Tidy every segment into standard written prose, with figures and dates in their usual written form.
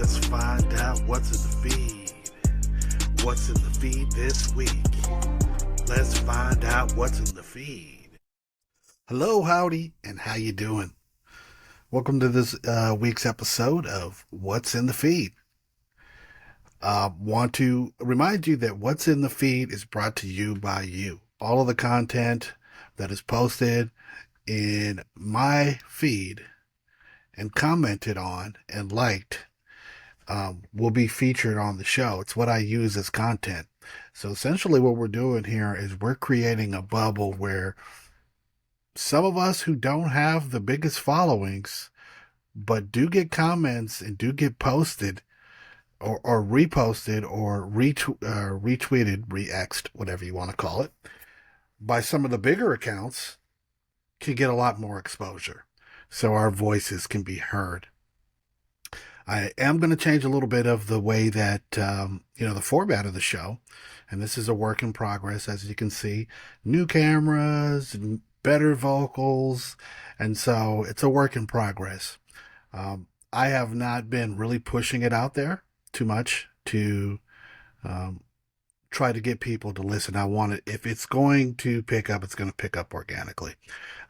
Let's find out what's in the feed. What's in the feed this week? Let's find out what's in the feed. Hello, howdy, and how you doing? Welcome to this week's episode of What's in the Feed. Want to remind you that What's in the Feed is brought to you by you. All of the content that is posted in my feed and commented on and liked will be featured on the show. It's what I use as content. So essentially what we're doing here is we're creating a bubble where some of us who don't have the biggest followings but do get comments and do get posted or reposted or retweeted, re-exed, whatever you want to call it, by some of the bigger accounts, can get a lot more exposure so our voices can be heard. I am going to change a little bit of the way that, the format of the show. And this is a work in progress, as you can see. New cameras, better vocals. And so it's a work in progress. I have not been really pushing it out there too much to try to get people to listen. I want it, if it's going to pick up, it's going to pick up organically.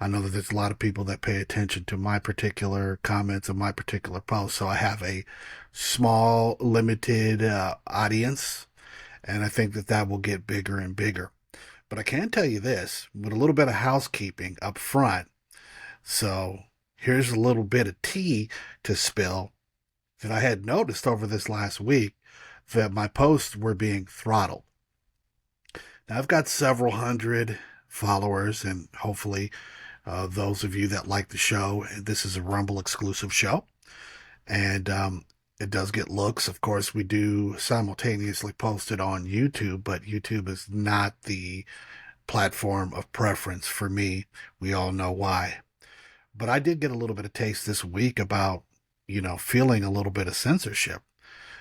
I know that there's a lot of people that pay attention to my particular comments and my particular posts. So I have a small, limited audience, and I think that that will get bigger and bigger. But I can tell you this, with a little bit of housekeeping up front. So here's a little bit of tea to spill that I had noticed over this last week, that my posts were being throttled. Now, I've got several hundred followers, and hopefully those of you that like the show, this is a Rumble exclusive show, and it does get looks. Of course, we do simultaneously post it on YouTube, but YouTube is not the platform of preference for me. We all know why. But I did get a little bit of taste this week about, feeling a little bit of censorship.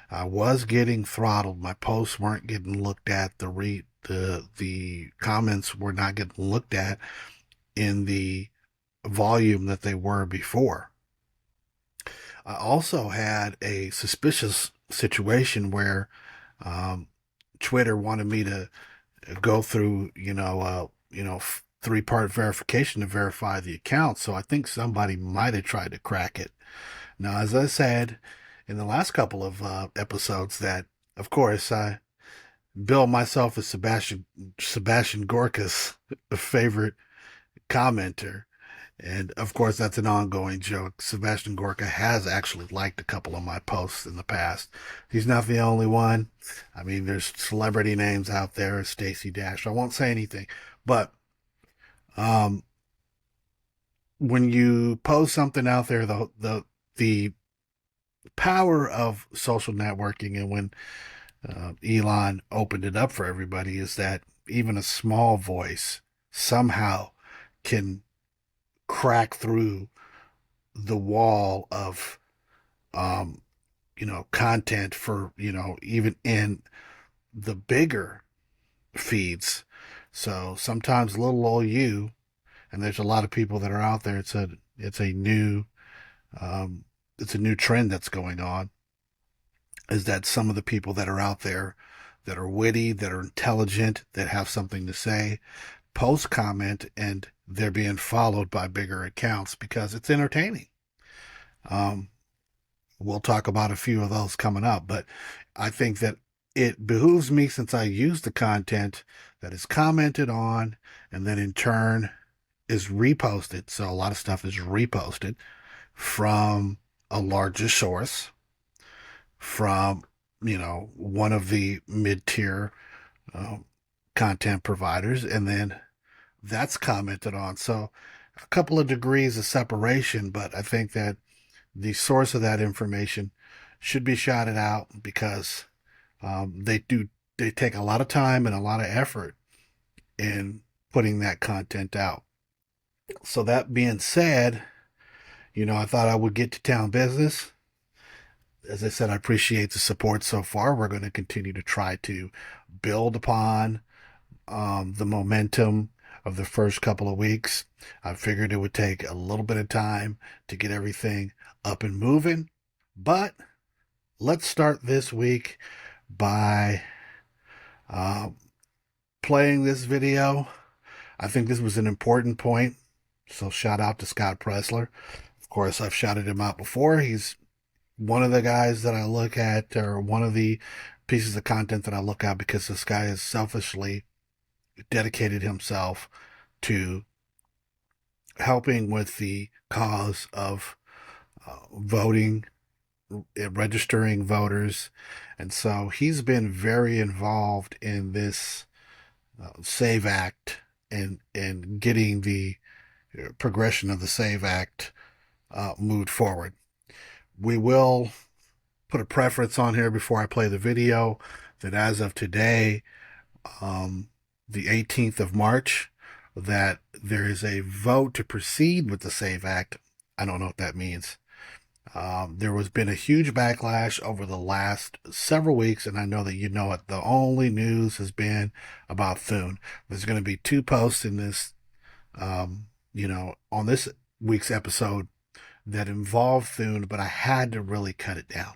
I was getting throttled. My posts weren't getting looked at. The comments were not getting looked at in the volume that they were before. I also had a suspicious situation where Twitter wanted me to go through, three-part verification to verify the account. So I think somebody might have tried to crack it. Now, as I said in the last couple of episodes, that, of course, I bill myself as Sebastian Gorka's favorite commenter. And, of course, that's an ongoing joke. Sebastian Gorka has actually liked a couple of my posts in the past. He's not the only one. I mean, there's celebrity names out there, Stacey Dash. I won't say anything. But when you post something out there, the power of social networking, and when Elon opened it up for everybody, is that even a small voice somehow can crack through the wall of content for, even in the bigger feeds. So sometimes little old you, and there's a lot of people that are out there, it's a new trend that's going on, is that some of the people that are out there that are witty, that are intelligent, that have something to say, post comment, and they're being followed by bigger accounts because it's entertaining. We'll talk about a few of those coming up, but I think that it behooves me, since I use the content that is commented on and then in turn is reposted. So a lot of stuff is reposted from a larger source, from, one of the mid-tier content providers, and then that's commented on. So a couple of degrees of separation, but I think that the source of that information should be shouted out, because they take a lot of time and a lot of effort in putting that content out. So that being said, I thought I would get to town business. As I said, I appreciate the support so far. We're going to continue to try to build upon the momentum of the first couple of weeks. I figured it would take a little bit of time to get everything up and moving, but let's start this week by uh, playing this video. I think this was an important point. So shout out to Scott Presler. Of course, I've shouted him out before. He's one of the guys that I look at, or one of the pieces of content that I look at, because this guy has selfishly dedicated himself to helping with the cause of voting, registering voters. And so he's been very involved in this SAVE Act and getting the progression of the SAVE Act moved forward. We will put a preference on here before I play the video that as of today, the 18th of March, that there is a vote to proceed with the SAVE Act. I don't know what that means. There has been a huge backlash over the last several weeks, and I know that you know it. The only news has been about Thune. There's going to be 2 posts in this, on this week's episode that involve Thune, but I had to really cut it down.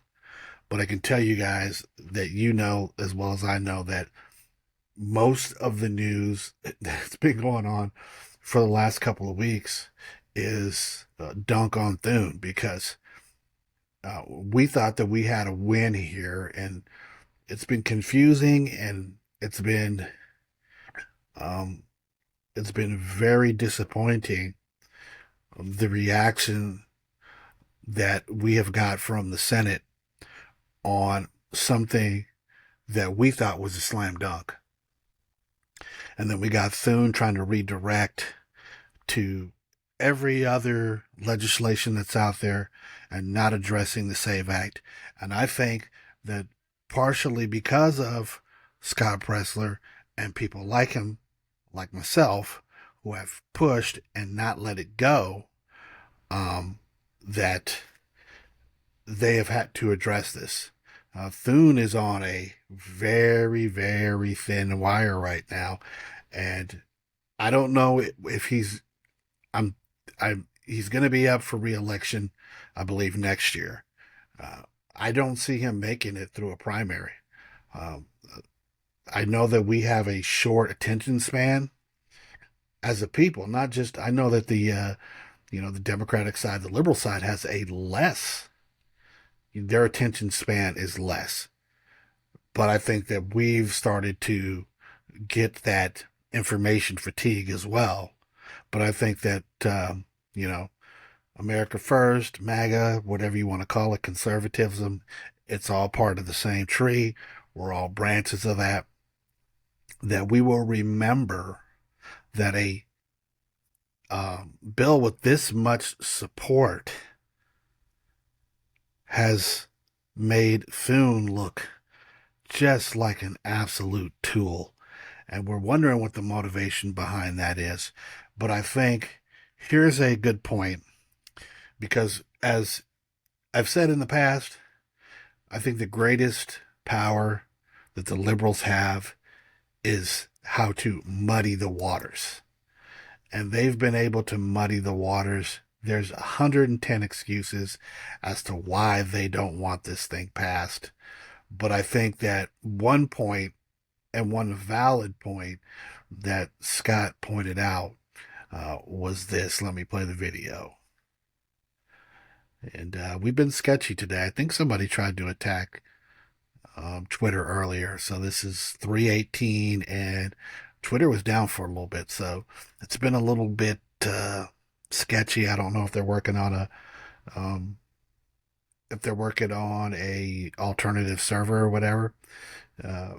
But I can tell you guys that you know as well as I know that most of the news that's been going on for the last couple of weeks is dunk on Thune, because we thought that we had a win here, and it's been confusing, and it's been very disappointing, the reaction that we have got from the Senate on something that we thought was a slam dunk. And then we got Thune trying to redirect to every other legislation that's out there and not addressing the SAVE Act. And I think that partially because of Scott Presler and people like him, like myself, who have pushed and not let it go, that they have had to address this. Thune is on a very, very thin wire right now, and I don't know if he's he's going to be up for re-election, I believe, next year. I don't see him making it through a primary. Um, I know that we have a short attention span as a people. Not just, I know that the Democratic side, the liberal side, has a less. Their attention span is less. But I think that we've started to get that information fatigue as well. But I think that, America First, MAGA, whatever you want to call it, conservatism, it's all part of the same tree. We're all branches of that. That we will remember that a bill with this much support has made Thune look just like an absolute tool. And we're wondering what the motivation behind that is. But I think here's a good point, because as I've said in the past, I think the greatest power that the liberals have is how to muddy the waters. And they've been able to muddy the waters. There's 110 excuses as to why they don't want this thing passed. But I think that one point, and one valid point that Scott pointed out, was this. Let me play the video. And we've been sketchy today. I think somebody tried to attack Twitter earlier. So this is 3:18, and Twitter was down for a little bit. So it's been a little bit sketchy. I don't know if they're working on a alternative server or whatever.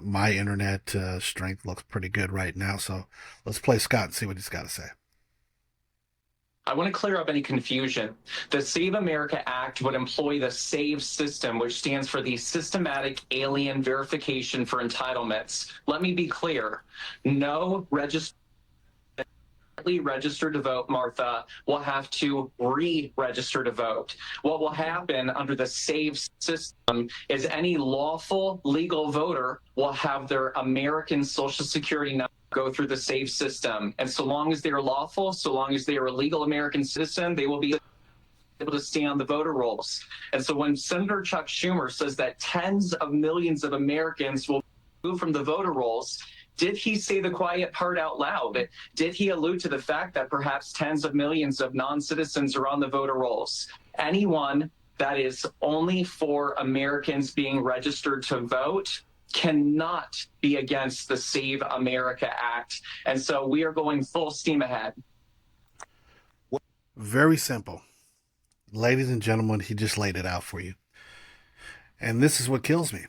My internet strength looks pretty good right now. So let's play Scott and see what he's got to say. I want to clear up any confusion. The Save America Act would employ the SAVE system, which stands for the Systematic Alien Verification for Entitlements. Let me be clear. No registered to vote, Martha, will have to re-register to vote. What will happen under the SAVE system is any lawful legal voter will have their American Social Security number go through the SAVE system. And so long as they are lawful, so long as they are a legal American citizen, they will be able to stay on the voter rolls. And so when Senator Chuck Schumer says that tens of millions of Americans will move from the voter rolls, did he say the quiet part out loud? Did he allude to the fact that perhaps tens of millions of non-citizens are on the voter rolls? Anyone that is only for Americans being registered to vote cannot be against the Save America Act. And so we are going full steam ahead. Very simple. Ladies and gentlemen, he just laid it out for you. And this is what kills me.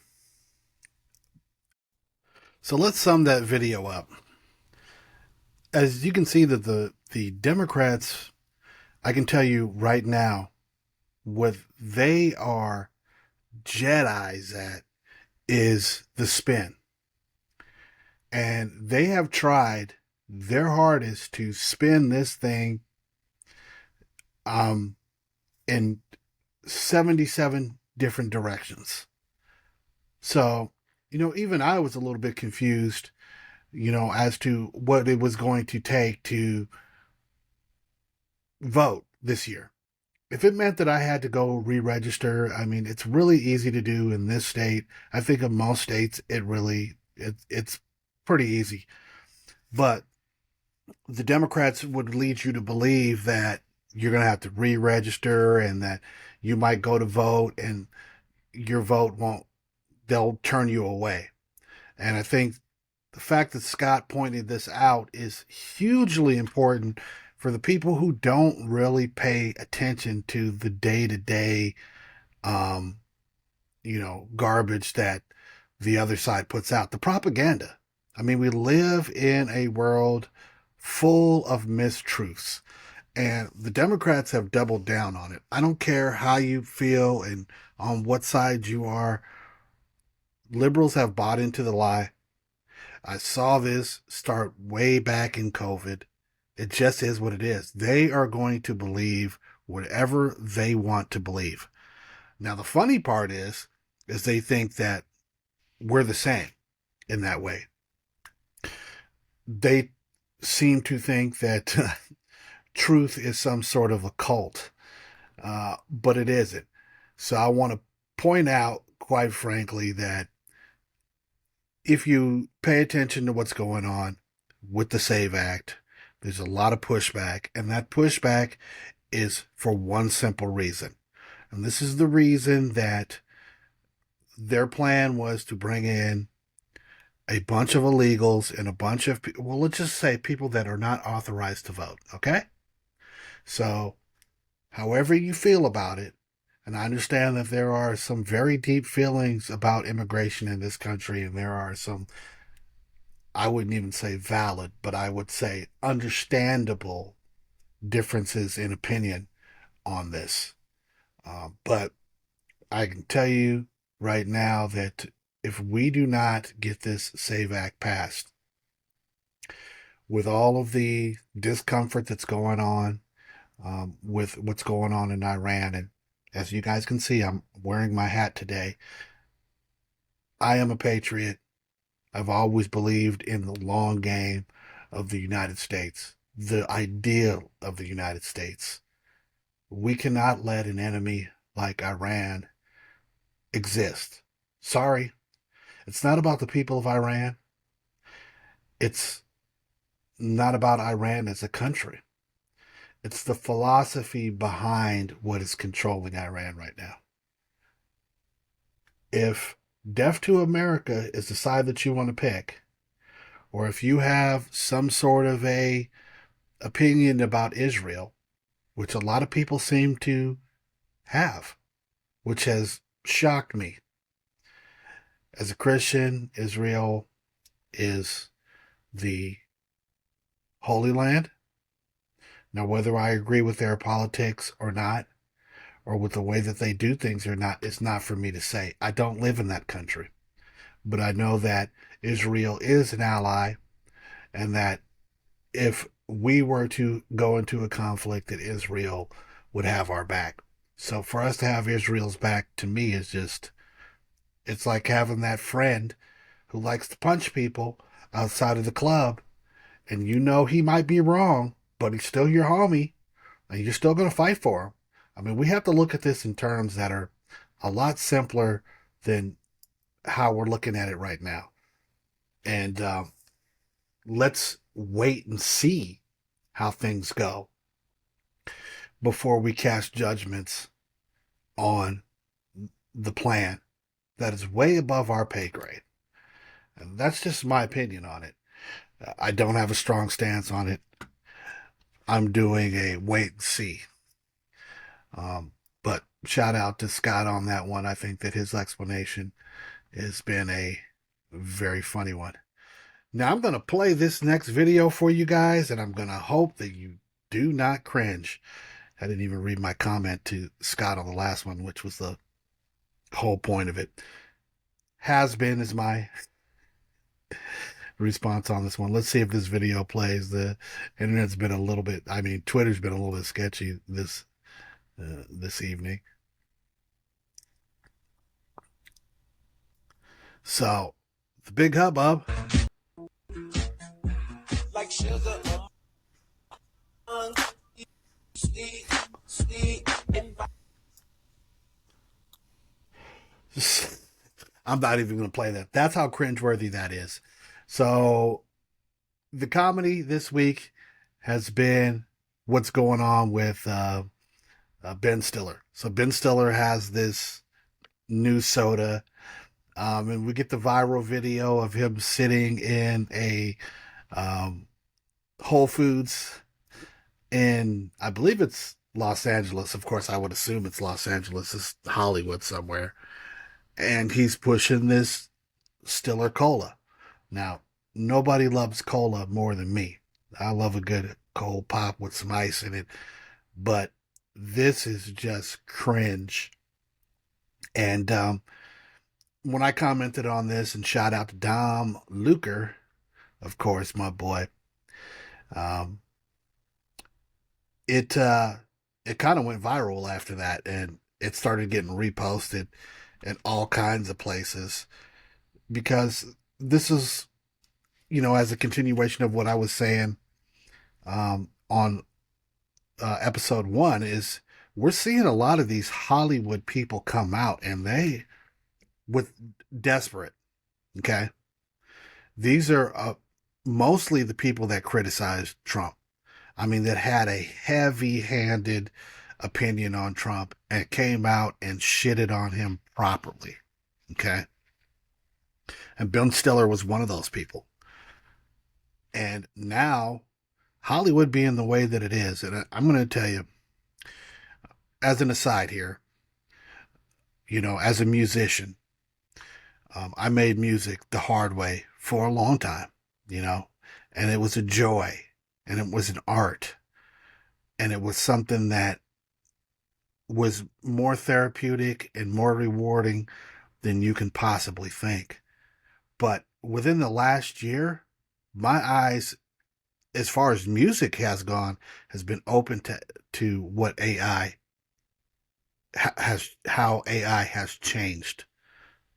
So let's sum that video up. As you can see that the Democrats, I can tell you right now, what they are Jedi's at is the spin. And they have tried their hardest to spin this thing in 77 different directions. So, even I was a little bit confused, as to what it was going to take to vote this year. If it meant that I had to go re-register, I mean, it's really easy to do in this state. I think in most states, it's pretty easy. But the Democrats would lead you to believe that you're going to have to re-register and that you might go to vote and your vote they'll turn you away. And I think the fact that Scott pointed this out is hugely important for the people who don't really pay attention to the day-to-day, garbage that the other side puts out. The propaganda. I mean, we live in a world full of mistruths. And the Democrats have doubled down on it. I don't care how you feel and on what side you are. Liberals have bought into the lie. I saw this start way back in COVID. It just is what it is. They are going to believe whatever they want to believe. Now, the funny part is they think that we're the same in that way. They seem to think that truth is some sort of a cult, but it isn't. So I want to point out, quite frankly, that if you pay attention to what's going on with the SAVE Act, there's a lot of pushback, and that pushback is for one simple reason. And this is the reason that their plan was to bring in a bunch of illegals and a bunch of, well, let's just say people that are not authorized to vote, okay? So, however you feel about it, and I understand that there are some very deep feelings about immigration in this country, and there are some, I wouldn't even say valid, but I would say understandable differences in opinion on this. But I can tell you right now that if we do not get this SAVE Act passed, with all of the discomfort that's going on, with what's going on in Iran, and as you guys can see, I'm wearing my hat today. I am a patriot. I've always believed in the long game of the United States, the ideal of the United States. We cannot let an enemy like Iran exist. Sorry, it's not about the people of Iran. It's not about Iran as a country. It's the philosophy behind what is controlling Iran right now. If deaf to America is the side that you want to pick, or if you have some sort of a opinion about Israel, which a lot of people seem to have, which has shocked me. As a Christian, Israel is the Holy Land. Now, whether I agree with their politics or not, or with the way that they do things or not, it's not for me to say. I don't live in that country. But I know that Israel is an ally, and that if we were to go into a conflict, that Israel would have our back. So for us to have Israel's back, to me, is just, it's like having that friend who likes to punch people outside of the club, and he might be wrong, but he's still your homie, and you're still going to fight for him. I mean, we have to look at this in terms that are a lot simpler than how we're looking at it right now. And let's wait and see how things go before we cast judgments on the plan that is way above our pay grade. And that's just my opinion on it. I don't have a strong stance on it. I'm doing a wait and see. But shout out to Scott on that one. I think that his explanation has been a very funny one. Now I'm going to play this next video for you guys, and I'm going to hope that you do not cringe. I didn't even read my comment to Scott on the last one, which was the whole point of it. Has been is my response on this one. Let's see if this video plays. The internet's been a little bit, I mean, Twitter's been a little bit sketchy this evening. So, the big hubbub. Like sugar. I'm not even going to play that. That's how cringeworthy that is. So, the comedy this week has been what's going on with Ben Stiller. So, Ben Stiller has this new soda, and we get the viral video of him sitting in a Whole Foods in, I believe it's Los Angeles. Of course, I would assume it's Los Angeles. It's Hollywood somewhere. And he's pushing this Stiller Cola. Now, nobody loves cola more than me. I love a good cold pop with some ice in it. But this is just cringe. And when I commented on this, and shout out to Dom Luker, of course, my boy, it kind of went viral after that, and it started getting reposted in all kinds of places, because this is, as a continuation of what I was saying on episode 1, is we're seeing a lot of these Hollywood people come out, and they with desperate. Okay, these are mostly the people that criticized Trump. I mean, that had a heavy-handed opinion on Trump and came out and shitted on him properly. Okay, and Ben Stiller was one of those people. And now, Hollywood being the way that it is, and I'm going to tell you, as an aside here, as a musician, I made music the hard way for a long time, and it was a joy, and it was an art, and it was something that was more therapeutic and more rewarding than you can possibly think. But within the last year, my eyes, as far as music has gone, has been open to what AI how AI has changed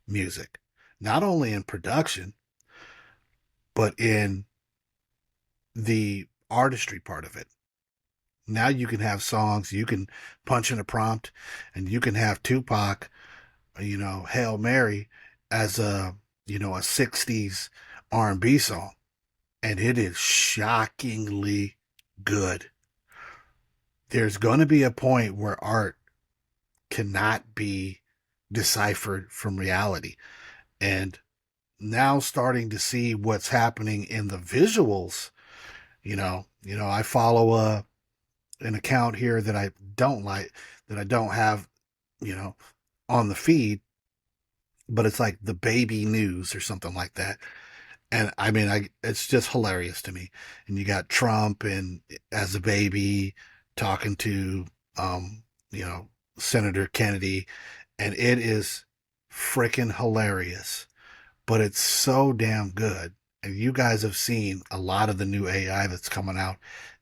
music, not only in production, but in the artistry part of it. Now you can have songs, you can punch in a prompt, and you can have Tupac, Hail Mary, as a 60s R&B song, and it is shockingly good. There's going to be a point where art cannot be deciphered from reality. And now starting to see what's happening in the visuals, I follow an account here that I don't like, that I don't have, on the feed, but it's like the baby news or something like that. And I mean, it's just hilarious to me. And you got Trump and as a baby talking to, Senator Kennedy, and it is freaking hilarious, but it's so damn good. And you guys have seen a lot of the new AI that's coming out.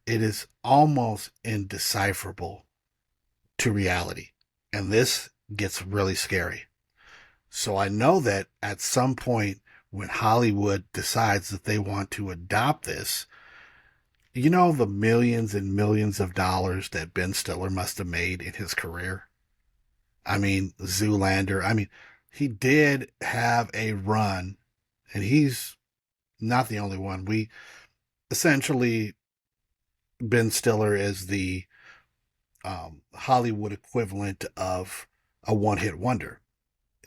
It is almost indecipherable to reality. And this gets really scary. So I know that at some point when Hollywood decides that they want to adopt this, You know the millions and millions of dollars that Ben Stiller must have made in his career? I mean, Zoolander. I mean, he did have a run, and he's not the only one. We essentially, Ben Stiller is the Hollywood equivalent of a one hit wonder.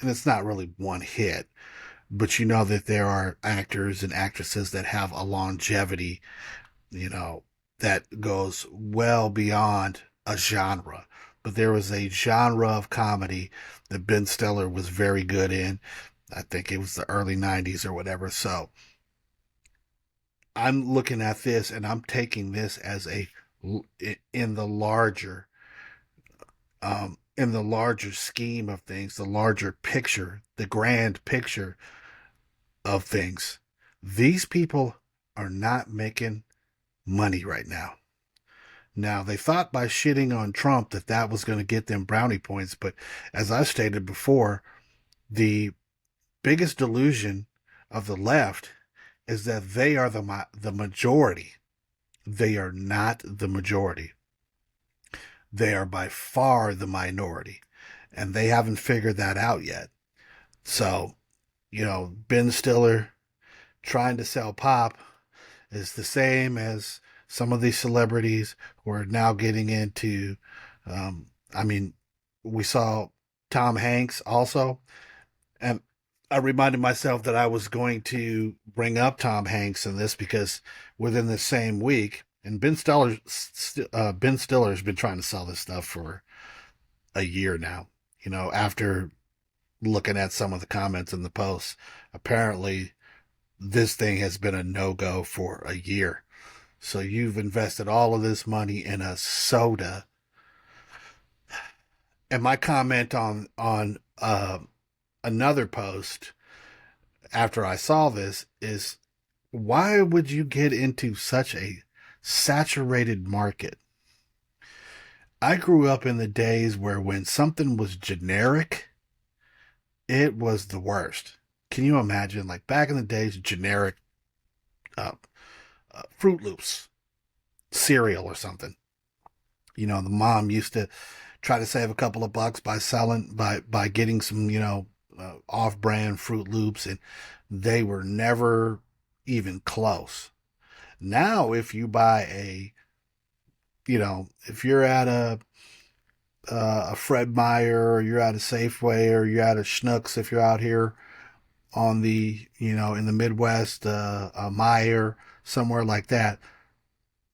And it's not really one hit, but you know that there are actors and actresses that have a longevity, you know, that goes well beyond a genre. But there was a genre of comedy that Ben Stiller was very good in. I think it was the early 90s or whatever. So I'm looking at this and I'm taking this as a in the larger in the larger scheme of things, the larger picture, the grand picture of things. These people are not making money right now. Now, they thought by shitting on Trump that that was going to get them brownie points, but as I stated before, the biggest delusion of the left is that they are the majority. They are not the majority. They are by far the minority, and they haven't figured that out yet. So, Ben Stiller trying to sell pop is the same as some of these celebrities who are now getting into. I mean, we saw Tom Hanks also, and I reminded myself that I was going to bring up Tom Hanks in this because within the same week, and Ben Stiller's been trying to sell this stuff for a year now. After looking at some of the comments in the posts, apparently this thing has been a no go for a year. So you've invested all of this money in a soda. And my comment on another post after I saw this is, why would you get into such a saturated market? I grew up in the days where when something was generic, it was the worst. Can you imagine, like back in the days, generic uh, Fruit Loops cereal or something? The mom used to try to save a couple of bucks by selling by getting some off-brand Fruit Loops, and they were never even close. Now, if you buy if you're at a Fred Meyer, or you're at a Safeway, or you're at a Schnucks, if you're out here on the in the Midwest, a Meyer, somewhere like that,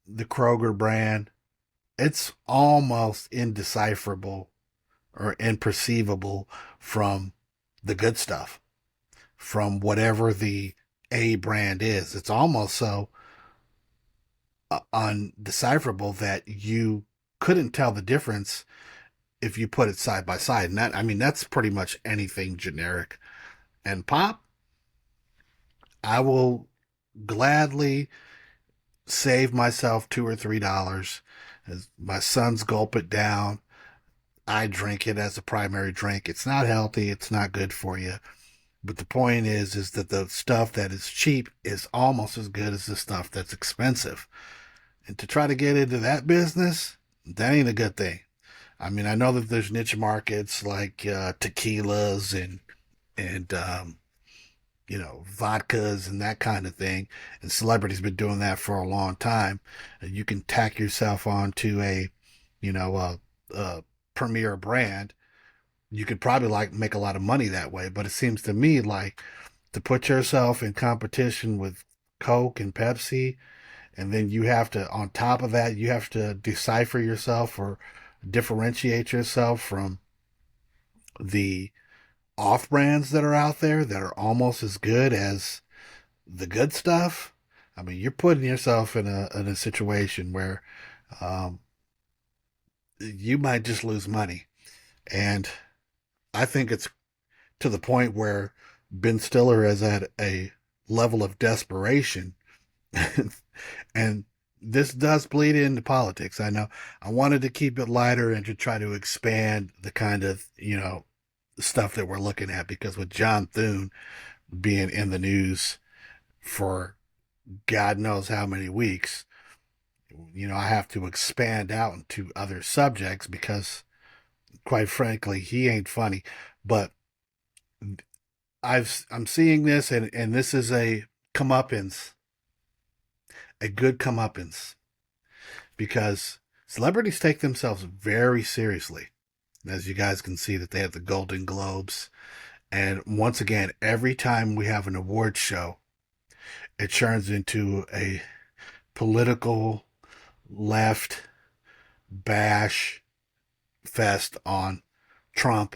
the Kroger brand, it's almost indecipherable or imperceivable from the good stuff, from whatever the A brand is. It's almost so undecipherable that you couldn't tell the difference if you put it side by side. And that, I mean, that's pretty much anything generic. And pop, I will gladly save myself $2 or $3 as my sons gulp it down. I drink it as a primary drink. It's not healthy. It's not good for you. But the point is that the stuff that is cheap is almost as good as the stuff that's expensive. And to try to get into that business, that ain't a good thing. I mean, I know that there's niche markets like tequilas and vodkas and that kind of thing. And celebrities been doing that for a long time. And you can tack yourself onto a premier brand. You could probably like make a lot of money that way. But it seems to me like to put yourself in competition with Coke and Pepsi, and then you have to, on top of that, you have to decipher yourself or differentiate yourself from the off brands that are out there that are almost as good as the good stuff. I mean, you're putting yourself in a situation where um, you might just lose money. And I think it's to the point where Ben Stiller is at a level of desperation. And this does bleed into politics. I know I wanted to keep it lighter and to try to expand the kind of, stuff that we're looking at, because with John Thune being in the news for God knows how many weeks, I have to expand out into other subjects because, quite frankly, he ain't funny. But I'm seeing this, and this is a comeuppance, a good comeuppance, because celebrities take themselves very seriously. As you guys can see, that they have the Golden Globes, and once again, every time we have an award show, it turns into a political left bash fest on Trump,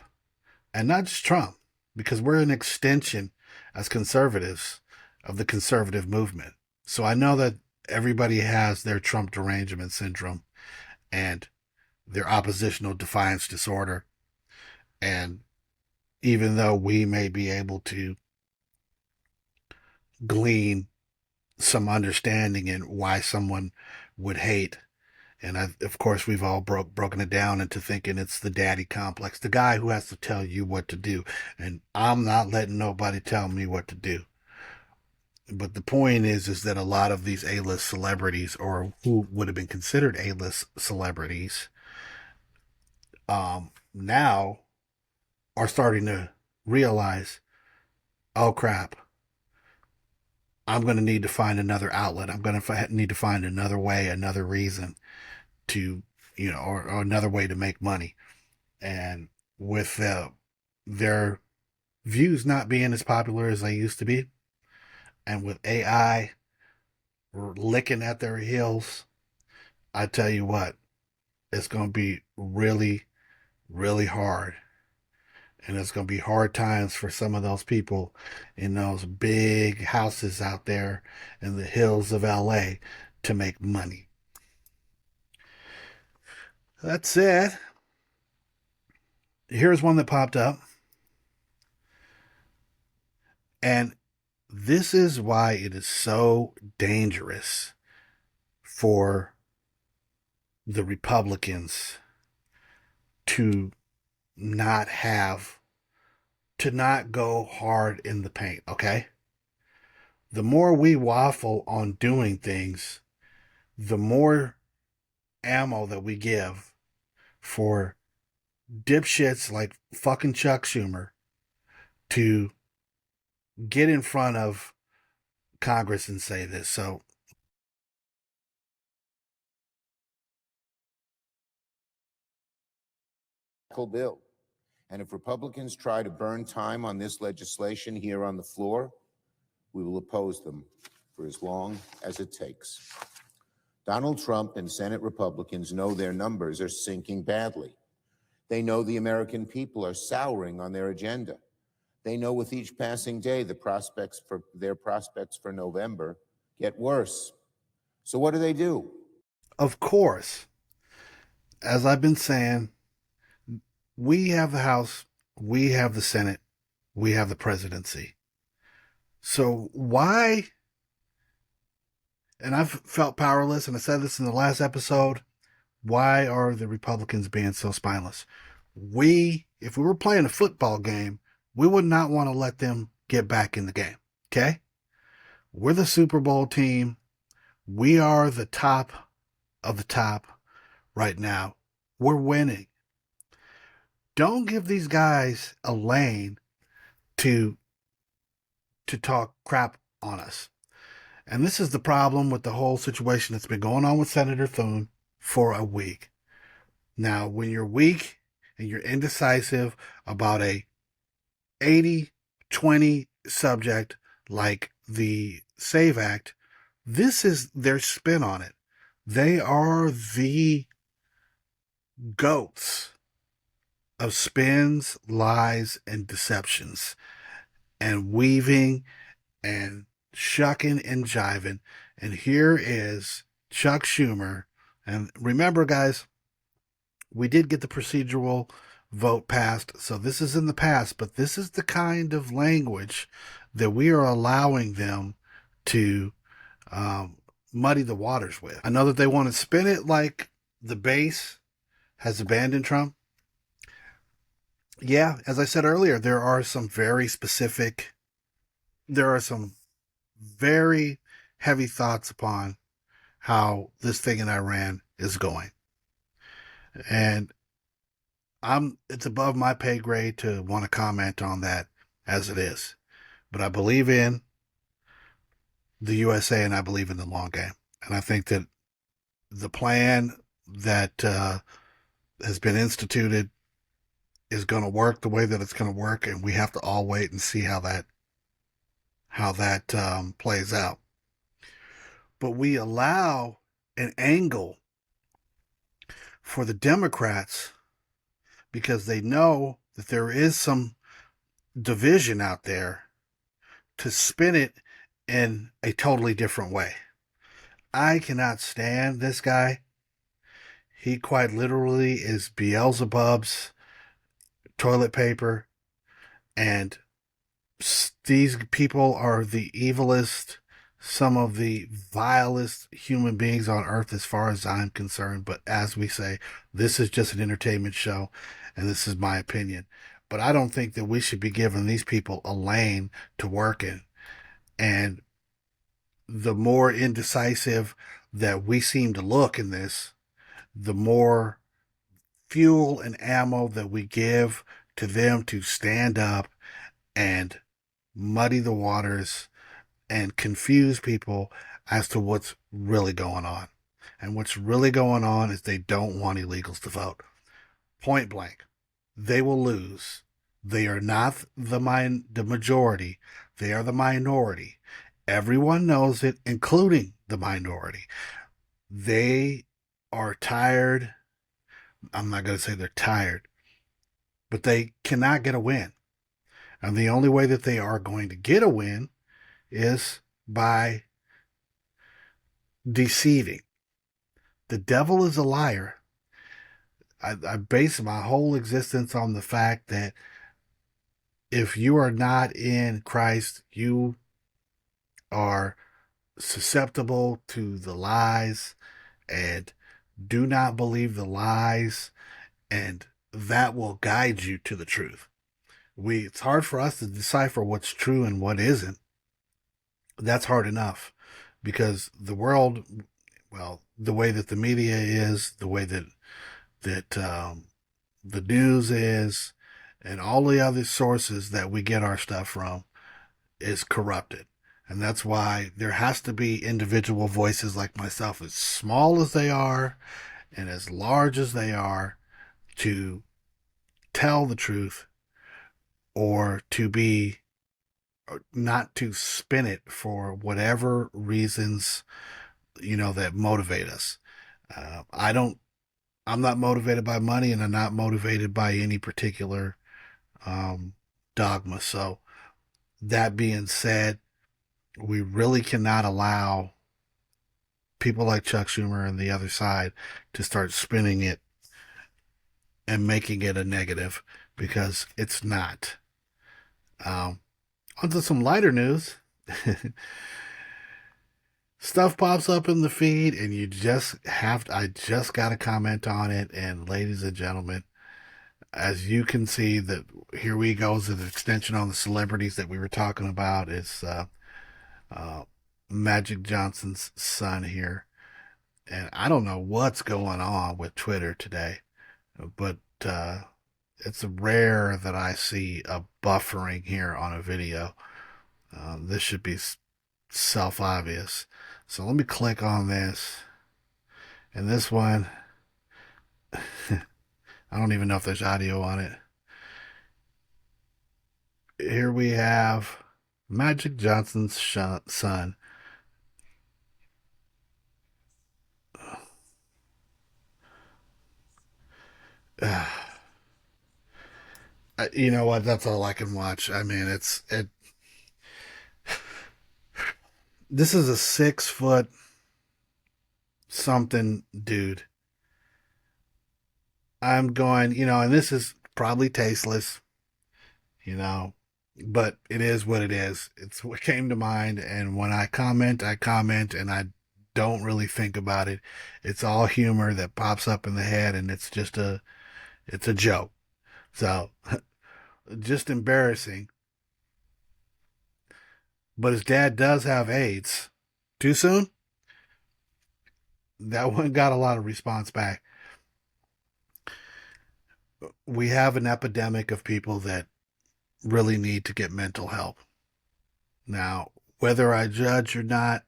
and not just Trump, because we're an extension as conservatives of the conservative movement. So I know that everybody has their Trump derangement syndrome and their oppositional defiance disorder. And even though we may be able to glean some understanding in why someone would hate, and of course, we've all broken it down into thinking it's the daddy complex, the guy who has to tell you what to do. And I'm not letting nobody tell me what to do. But the point is that a lot of these A-list celebrities, or who would have been considered A-list celebrities, now are starting to realize, oh crap, I'm going to need to find another outlet. I'm going to need to find another way, another reason to, or another way to make money. And with their views not being as popular as they used to be, and with AI licking at their heels, I tell you what, it's going to be really, really hard. And it's going to be hard times for some of those people in those big houses out there in the hills of LA to make money. That's it. Here's one that popped up. And this is why it is so dangerous for the Republicans to not go hard in the paint, okay? The more we waffle on doing things, the more ammo that we give for dipshits like fucking Chuck Schumer to get in front of Congress and say this. So bill. And if Republicans try to burn time on this legislation here on the floor, we will oppose them for as long as it takes. Donald Trump and Senate Republicans know their numbers are sinking badly. They know the American people are souring on their agenda. They know with each passing day their prospects for November get worse. So what do? Of course, as I've been saying, we have the House, we have the Senate, we have the presidency. So why, and I've felt powerless, and I said this in the last episode, why are the Republicans being so spineless? If we were playing a football game, we would not want to let them get back in the game, okay? We're the Super Bowl team. We are the top of the top right now. We're winning. Don't give these guys a lane to talk crap on us. And this is the problem with the whole situation that's been going on with Senator Thune for a week. Now, when you're weak and you're indecisive about a 80-20 subject like the SAVE Act, this is their spin on it. They are the goats of spins, lies, and deceptions, and weaving and shucking and jiving. And here is Chuck Schumer. And remember, guys, we did get the procedural vote passed, so this is in the past, but this is the kind of language that we are allowing them to muddy the waters with. I know that they want to spin it like the base has abandoned Trump. Yeah, as I said earlier, there are some very heavy thoughts upon how this thing in Iran is going. And it's above my pay grade to want to comment on that as it is. But I believe in the USA and I believe in the long game. And I think that the plan that has been instituted is going to work the way that it's going to work, and we have to all wait and see how that plays out. But we allow an angle for the Democrats because they know that there is some division out there to spin it in a totally different way. I cannot stand this guy. He quite literally is Beelzebub's toilet paper, and these people are the evilest, some of the vilest human beings on earth as far as I'm concerned. But as we say, this is just an entertainment show, and this is my opinion. But I don't think that we should be giving these people a lane to work in. And the more indecisive that we seem to look in this, the more fuel and ammo that we give to them to stand up and muddy the waters and confuse people as to what's really going on. And what's really going on is they don't want illegals to vote. Point blank. They will lose. They are not the majority. They are the minority. Everyone knows it, including the minority. They are tired. I'm not going to say they're tired, but they cannot get a win. And the only way that they are going to get a win is by deceiving. The devil is a liar. I base my whole existence on the fact that if you are not in Christ, you are susceptible to the lies, and do not believe the lies, and that will guide you to the truth. It's hard for us to decipher what's true and what isn't. That's hard enough because the world, well, the way that the media is, the way that the news is, and all the other sources that we get our stuff from is corrupted. And that's why there has to be individual voices like myself, as small as they are and as large as they are, to tell the truth, or to be, or not to spin it for whatever reasons, that motivate us. I'm not motivated by money, and I'm not motivated by any particular dogma. So that being said, we really cannot allow people like Chuck Schumer and the other side to start spinning it and making it a negative, because it's not. Onto some lighter news. Stuff pops up in the feed and I just got to comment on it. And ladies and gentlemen, as you can see, that here we go, to the extension on the celebrities that we were talking about is Magic Johnson's son here. And I don't know what's going on with Twitter today, but it's rare that I see a buffering here on a video. This should be self-obvious. So let me click on this. And this one, I don't even know if there's audio on it. Here we have Magic Johnson's son. You know what? That's all I can watch. I mean, this is a 6 foot something dude. I'm going, and this is probably tasteless, but it is what it is. It's what came to mind. And when I comment, and I don't really think about it. It's all humor that pops up in the head, and it's a joke. So just embarrassing. But his dad does have AIDS. Too soon? that one got a lot of response back. We have an epidemic of people that really need to get mental help. Now, whether I judge or not,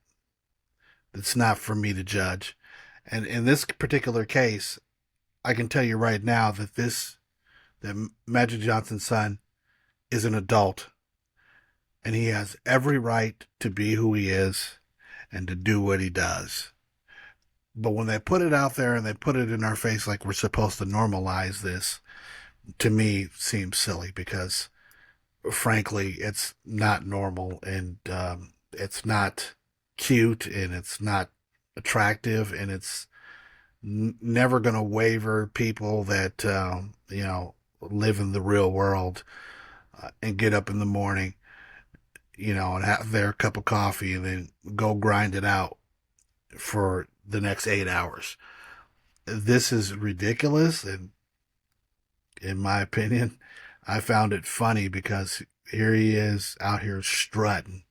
it's not for me to judge. And in this particular case, I can tell you right now that Magic Johnson's son is an adult and he has every right to be who he is and to do what he does. But when they put it out there and they put it in our face like we're supposed to normalize this, to me seems silly because frankly, it's not normal and it's not cute and it's not attractive and it's never going to waver people that, live in the real world and get up in the morning, and have their cup of coffee and then go grind it out for the next 8 hours. This is ridiculous. And in my opinion, I found it funny because here he is out here strutting.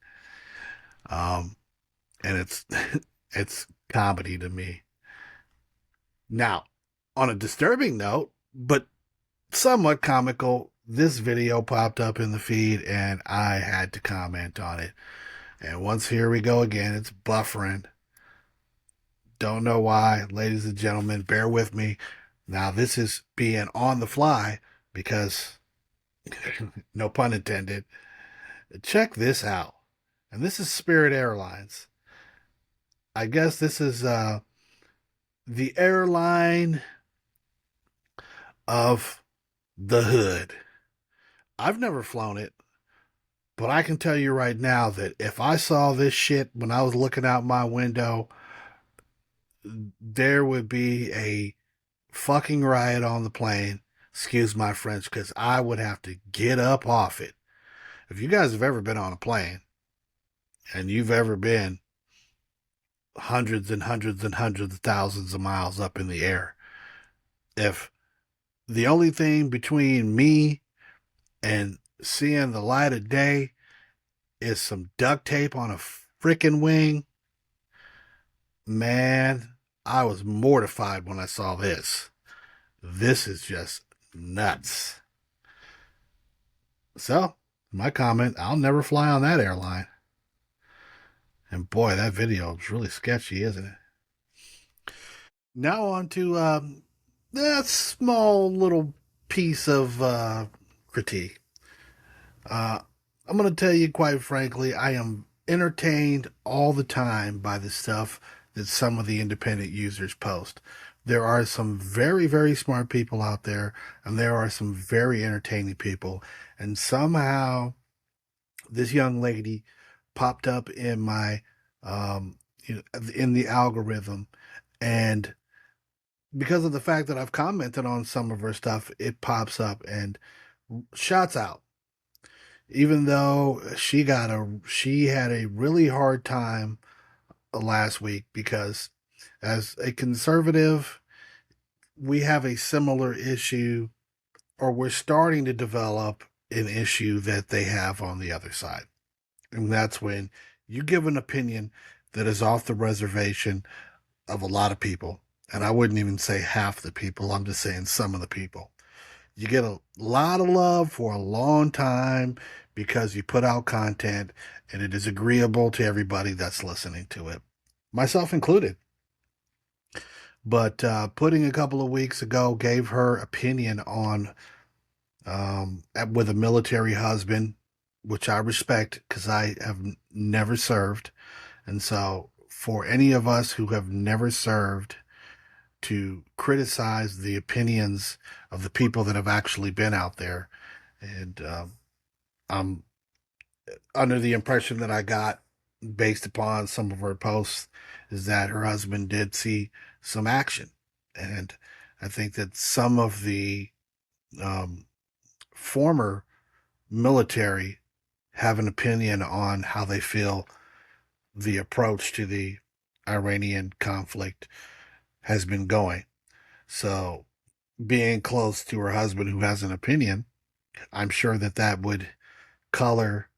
And it's, it's comedy to me. Now, on a disturbing note, but somewhat comical, this video popped up in the feed and I had to comment on it. And once here we go again, it's buffering. Don't know why, ladies and gentlemen, bear with me. Now, this is being on the fly because, no pun intended, check this out. And this is Spirit Airlines. I guess this is the airline of the hood. I've never flown it, but I can tell you right now that if I saw this shit when I was looking out my window, there would be a fucking riot on the plane. Excuse my French, because I would have to get up off it. If you guys have ever been on a plane and you've ever been hundreds and hundreds and hundreds of thousands of miles up in the air, if the only thing between me and seeing the light of day is some duct tape on a freaking wing, man, I was mortified when I saw this. This is just nuts. So, my comment, I'll never fly on that airline. And boy, that video is really sketchy, isn't it? Now on to that small little piece of critique. I'm going to tell you quite frankly, I am entertained all the time by the stuff that some of the independent users post. There are some very, very smart people out there, and there are some very entertaining people. And somehow this young lady popped up in my, in the algorithm. And because of the fact that I've commented on some of her stuff, it pops up and shouts out. Even though she had a really hard time last week because as a conservative, we have a similar issue, or we're starting to develop an issue that they have on the other side. And that's when you give an opinion that is off the reservation of a lot of people. And I wouldn't even say half the people. I'm just saying some of the people. You get a lot of love for a long time because you put out content and it is agreeable to everybody that's listening to it, myself included. But Pudding a couple of weeks ago gave her opinion on with a military husband, which I respect because I have never served. And so for any of us who have never served to criticize the opinions of the people that have actually been out there, and I'm under the impression that I got based upon some of her posts is that her husband did see some action. And I think that some of the former military have an opinion on how they feel the approach to the Iranian conflict has been going. So being close to her husband who has an opinion, I'm sure that that would color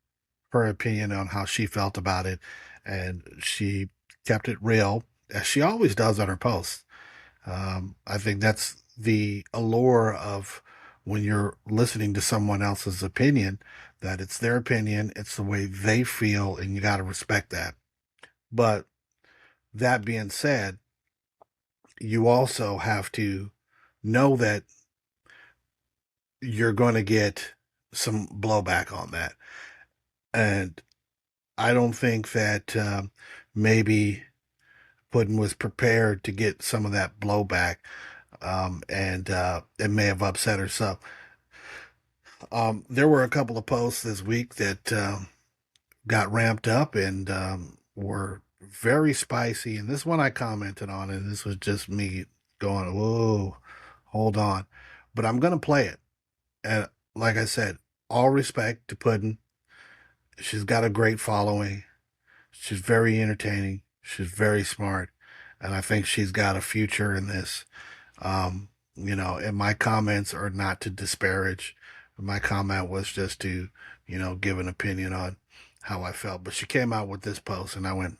her opinion on how she felt about it. And she kept it real as she always does on her posts. I think that's the allure of when you're listening to someone else's opinion, that it's their opinion, it's the way they feel, and you got to respect that. But that being said, you also have to know that you're going to get some blowback on that. And I don't think that maybe Putin was prepared to get some of that blowback, and it may have upset her. So there were a couple of posts this week that got ramped up and were very spicy. And this one I commented on, and this was just me going, whoa, hold on. But I'm going to play it. And like I said, all respect to Puddin'. She's got a great following. She's very entertaining. She's very smart. And I think she's got a future in this. And my comments are not to disparage. My comment was just to, give an opinion on how I felt. But she came out with this post, and I went,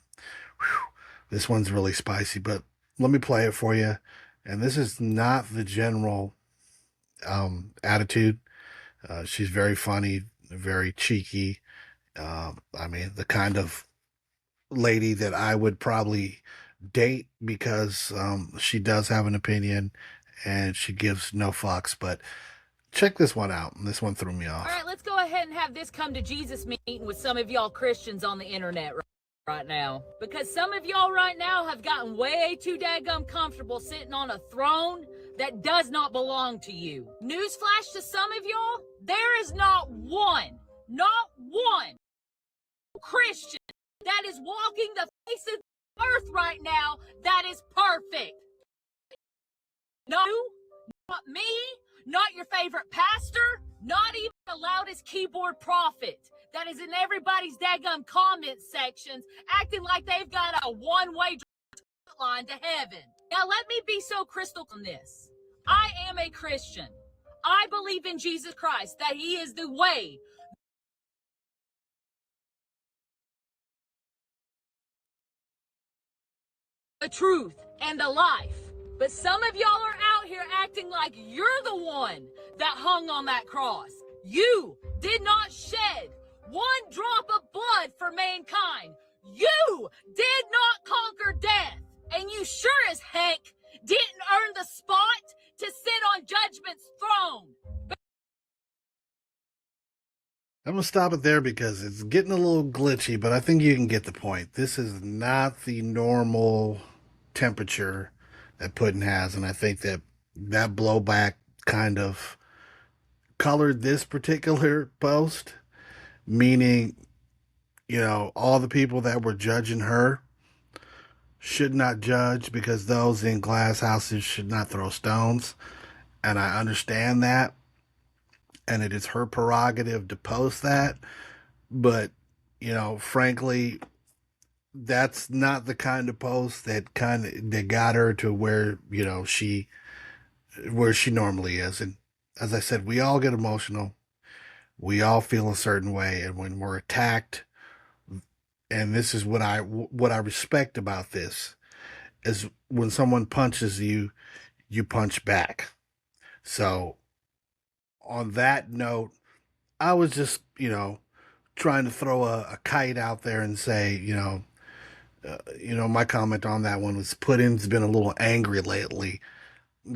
whew, this one's really spicy. But let me play it for you. And this is not the general attitude. She's very funny, very cheeky. The kind of lady that I would probably date because she does have an opinion and she gives no fucks. But check this one out. This one threw me off. All right, let's go ahead and have this come to Jesus meeting with some of y'all Christians on the internet right now. Because some of y'all right now have gotten way too daggum comfortable sitting on a throne that does not belong to you. Newsflash to some of y'all, there is not one Christian that is walking the face of the earth right now that is perfect. No, not me, not your favorite pastor, not even the loudest keyboard prophet that is in everybody's daggum comment sections acting like they've got a one-way line to heaven. Now let me be so crystal clear on this. I am a Christian. I believe in Jesus Christ, that he is the way, the truth, and the life. But some of y'all are out here acting like you're the one that hung on that cross. You did not shed one drop of blood for mankind. You did not conquer death. And you sure as heck didn't earn the spot to sit on judgment's throne. I'm going to stop it there because it's getting a little glitchy, but I think you can get the point. This is not the normal temperature that Puddin' has, and I think that blowback kind of colored this particular post, meaning, all the people that were judging her should not judge because those in glass houses should not throw stones. And I understand that. And it is her prerogative to post that. But, frankly, that's not the kind of post that got her to where, she normally is. And as I said, we all get emotional. We all feel a certain way. And when we're attacked, and this is what I respect about this, is when someone punches you, you punch back. So on that note, I was just, trying to throw a kite out there and say, my comment on that one was Puddin's been a little angry lately.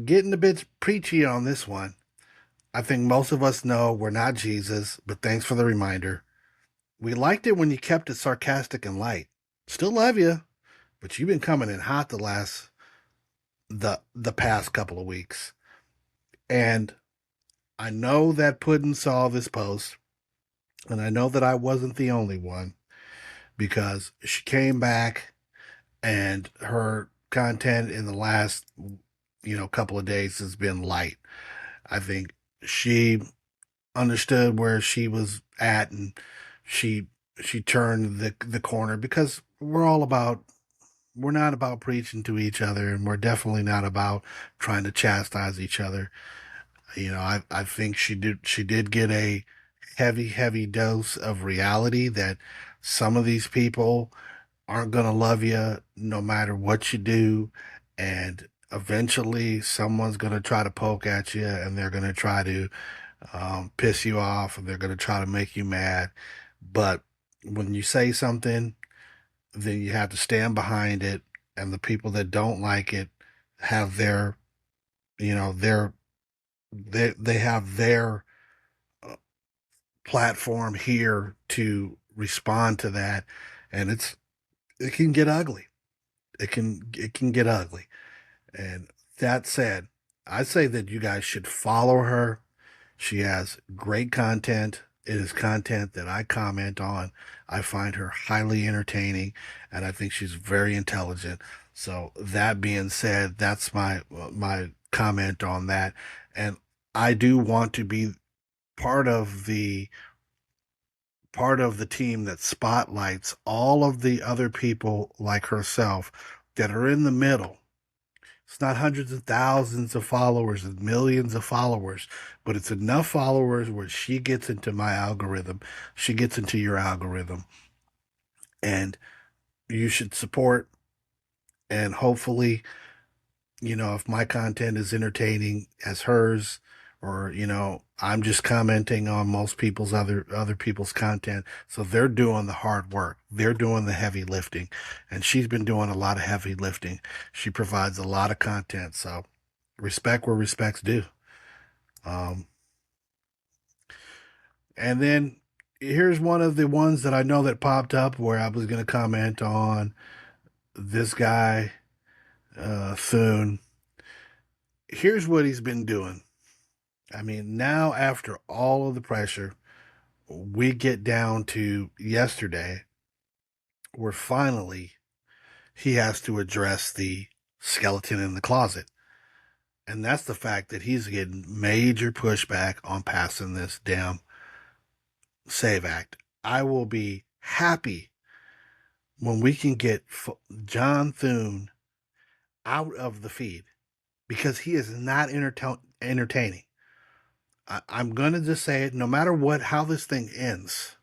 Getting a bit preachy on this one. I think most of us know we're not Jesus, but thanks for the reminder. We liked it when you kept it sarcastic and light. Still love you, but you've been coming in hot the past couple of weeks. And I know that Puddin' saw this post, and I know that I wasn't the only one, because she came back and her content in the last, couple of days has been light. I think she understood where she was at, and she turned the corner, because we're not about preaching to each other, and we're definitely not about trying to chastise each other. I think she did get a heavy dose of reality that some of these people aren't going to love you no matter what you do. And eventually someone's going to try to poke at you and they're going to try to piss you off and they're going to try to make you mad. But when you say something, then you have to stand behind it. And the people that don't like it have their, you know, they have their uh, platform here to respond to that. And it can get ugly. It can get ugly. And that said, I say that you guys should follow her. She has great content. It is content that I comment on. I find her highly entertaining, and I think she's very intelligent. So that being said, that's my comment on that. And I do want to be part of the part of the team that spotlights all of the other people like herself that are in the middle. It's not hundreds of thousands of followers and millions of followers, but it's enough followers where she gets into my algorithm. She gets into your algorithm. And you should support. And hopefully, if my content is entertaining as hers, or, I'm just commenting on most people's other people's content. So they're doing the hard work. They're doing the heavy lifting. And she's been doing a lot of heavy lifting. She provides a lot of content. So respect where respect's due. Um, and then here's one of the ones that I know that popped up where I was going to comment on this guy, Thune. Here's what he's been doing. I mean, now after all of the pressure, we get down to yesterday where finally he has to address the skeleton in the closet. And that's the fact that he's getting major pushback on passing this damn SAVE Act. I will be happy when we can get John Thune out of the feed because he is not entertaining. I'm going to just say it, no matter how this thing ends,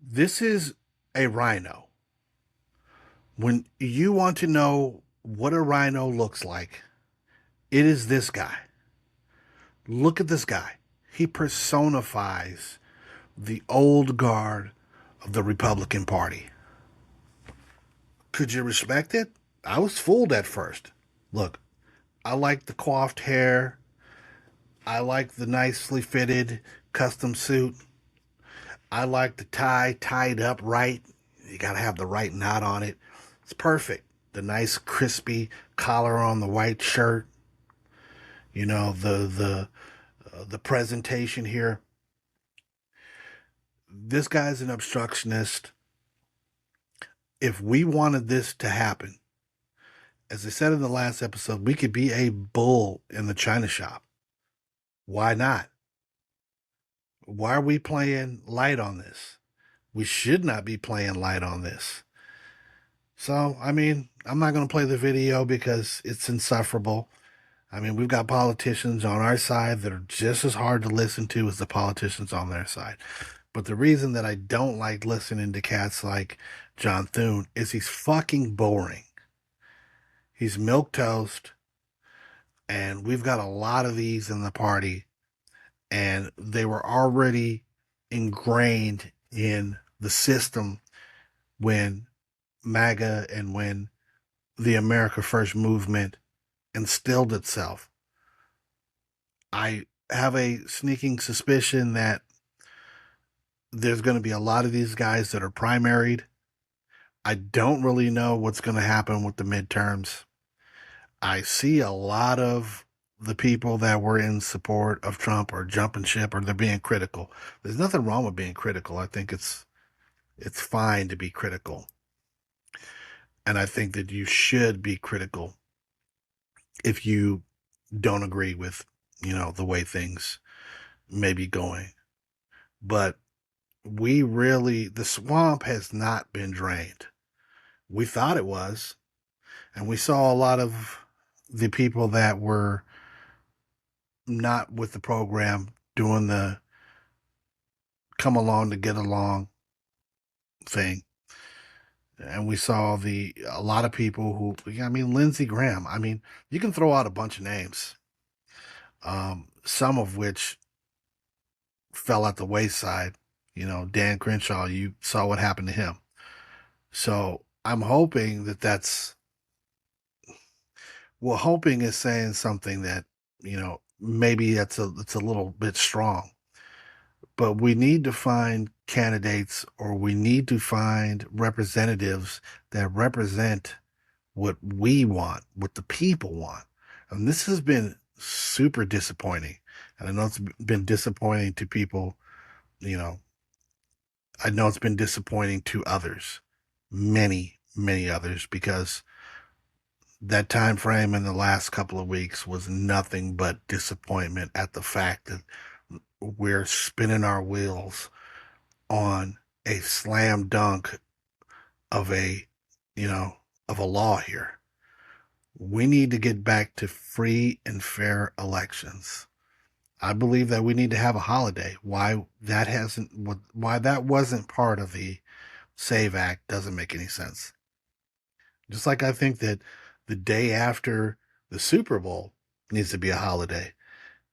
this is a rhino. When you want to know what a rhino looks like, it is this guy. Look at this guy. He personifies the old guard of the Republican Party. Could you respect it? I was fooled at first. Look, I like the coiffed hair. I like the nicely fitted custom suit. I like the tie tied up right. You got to have the right knot on it. It's perfect. The nice crispy collar on the white shirt. The presentation here. This guy's an obstructionist. If we wanted this to happen, as I said in the last episode, we could be a bull in the china shop. Why not? Why are we playing light on this? We should not be playing light on this. So, I mean, I'm not going to play the video because it's insufferable. I mean, we've got politicians on our side that are just as hard to listen to as the politicians on their side. But the reason that I don't like listening to cats like John Thune is he's fucking boring. He's milquetoast. And we've got a lot of these in the party. And they were already ingrained in the system when MAGA and when the America First movement instilled itself. I have a sneaking suspicion that there's going to be a lot of these guys that are primaried. I don't really know what's going to happen with the midterms. I see a lot of the people that were in support of Trump are jumping ship or they're being critical. There's nothing wrong with being critical. I think it's fine to be critical. And I think that you should be critical if you don't agree with, the way things may be going. But the swamp has not been drained. We thought it was. And we saw a lot of the people that were not with the program doing the come along to get along thing. And we saw a lot of people who, I mean, Lindsey Graham. I mean, you can throw out a bunch of names, some of which fell at the wayside. Dan Crenshaw, you saw what happened to him. So I'm hoping hoping is saying something that, maybe it's a little bit strong, but we need to find candidates, or we need to find representatives that represent what we want, what the people want. And this has been super disappointing. And I know it's been disappointing to people, I know it's been disappointing to others, many, many others, because that time frame in the last couple of weeks was nothing but disappointment at the fact that we're spinning our wheels on a slam dunk of of a law here. We need to get back to free and fair elections. I believe that we need to have a holiday. Why that wasn't part of the SAVE Act doesn't make any sense. Just like I think that the day after the Super Bowl needs to be a holiday,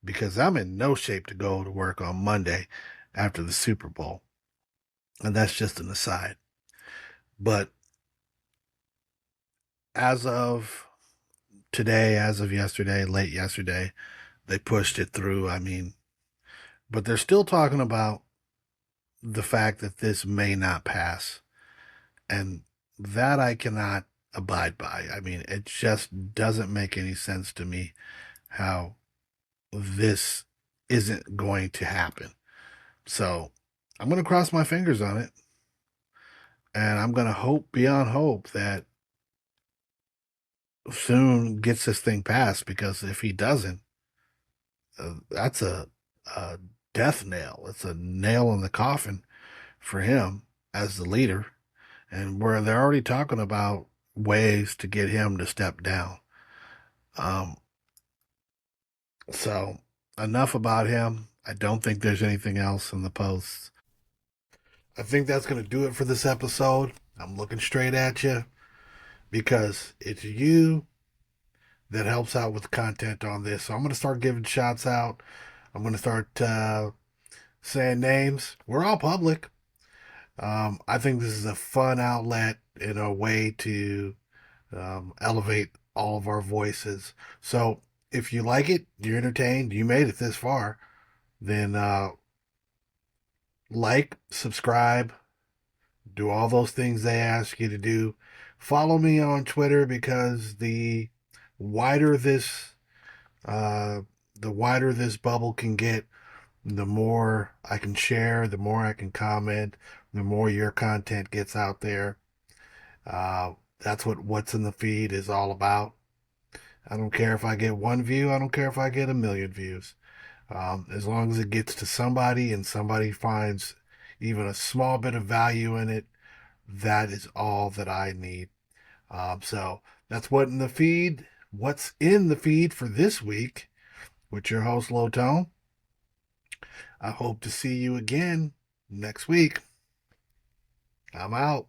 because I'm in no shape to go to work on Monday after the Super Bowl. And that's just an aside. But as of today, as of yesterday, late yesterday, they pushed it through. I mean, but they're still talking about the fact that this may not pass. And that I cannot abide by. I mean, it just doesn't make any sense to me how this isn't going to happen. So I'm going to cross my fingers on it. And I'm going to hope beyond hope that soon gets this thing passed, because if he doesn't, that's a death nail. It's a nail in the coffin for him as the leader. And where they're already talking about ways to get him to step down. So enough about him. I don't think there's anything else in the posts. I think that's going to do it for this episode. I'm looking straight at you because it's you that helps out with the content on this. So I'm going to start giving shouts out. I'm going to start saying names. We're all public. I think this is a fun outlet and a way to elevate all of our voices. So if you like it, you're entertained, you made it this far, then like, subscribe, do all those things they ask you to do. Follow me on Twitter, because the wider this bubble can get, the more I can share, the more I can comment, the more your content gets out there. That's what What's in the Feed is all about. I don't care if I get one view. I don't care if I get a million views. As long as it gets to somebody and somebody finds even a small bit of value in it, that is all that I need. So that's What's in the feed for this week with your host, Low Tone. I hope to see you again next week. I'm out.